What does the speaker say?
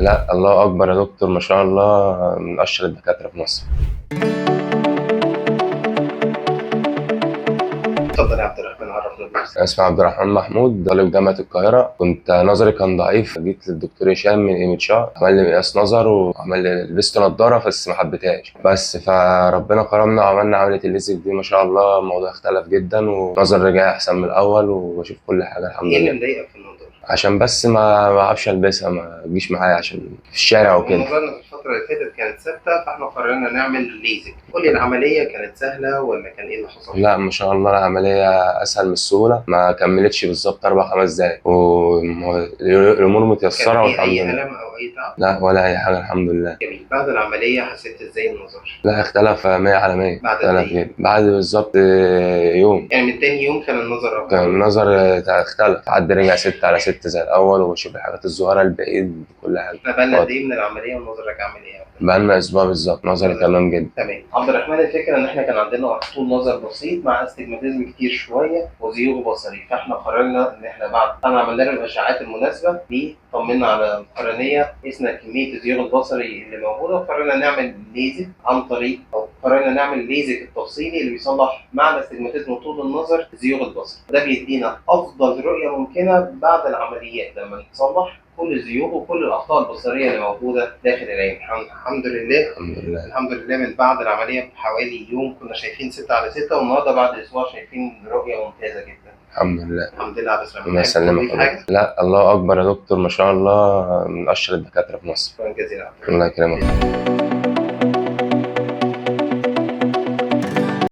لا الله اكبر يا دكتور، ما شاء الله، من اشهر الدكاتره في مصر. اتفضل يا عبد الرحمن، عرفنا بنفسك. اسمي عبد الرحمن محمود، طالب جامعة القاهرة. كنت نظري كان ضعيف، جيت للدكتور هشام من قيمة شهر، عمل لي مقياس نظر وعمل لي، لبست نضارة بس ما حبيتهاش، بس فربنا كرمنا وعملنا عملية الليزك دي، ما شاء الله الموضوع اختلف جدا ونظر رجع أحسن من الأول وبشوف كل حاجة الحمد ايه اللي لله. مضايقك في النظر؟ عشان بس ما اعرفش البسها، ما تجيش معايا عشان في الشارع وكده. نظرنا في الفترة اللي فاتت كانت ثابتة، فاحنا قررنا نعمل ليزك. قول لي، العملية كانت سهلة ولا كان ايه اللي حصل؟ لا ما شاء الله العملية أسهل من السهولة، ما كملتش بالظبط 4 5 دقايق والأمور كان متيسرة في والحمد أي لله. ألم أو أي تعب؟ لا ولا أي حاجة الحمد لله. جميل. بعد العملية حسيت ازاي النظر؟ لا اختلف 100 على 100، بعد قد اختلف ايه؟ جدا بعد بالظبط يوم. يعني من تاني يوم كان النظر كان أفضل؟ النظر اختلف، حد رجع 6 على 6 زي الأول، وبشوف الحاجات الصغيرة البعيد كل حاجة. احنا بقالنا قد ايه من العملية ونظرك عامل ايه يا عبد الرحمن؟ بقالنا أسبوع بالظبط، نظري تمام جدا. تمام. عبد الرحمن، الفكره ان احنا كان عندنا طول نظر بسيط مع استجماتيزم كتير شويه وزيوغ بصري، فاحنا قررنا ان احنا بعد طبعا عملنا له الاشعاعات المناسبه دي، طمنا على القرنيه، قسنا كميه الزيوغ البصري اللي موجوده، وقررنا نعمل ليزك عن طريق، او قررنا نعمل ليزك التفصيلي اللي بيصلح مع الاستجماتيزم وطول النظر الزيوغ البصري. ده بيدينا افضل رؤيه ممكنه بعد العمليات لما نصلح كل الزيوت وكل الاخطاء البصريه اللي موجوده داخل العين. الحمد لله. الحمد لله. الحمد لله، من بعد العمليه بحوالي يوم كنا شايفين 6/6، والنهارده بعد اسبوع شايفين رؤيه ممتازه جدا. الحمد لله. الحمد لله على السلامه. الله تحب يسلمك تضيف يا حاجه؟ دكتور. لا الله أكبر يا دكتور، ما شاء الله، من أشهر الدكاترة في مصر. شكرا جزيلا. الله يكرمك.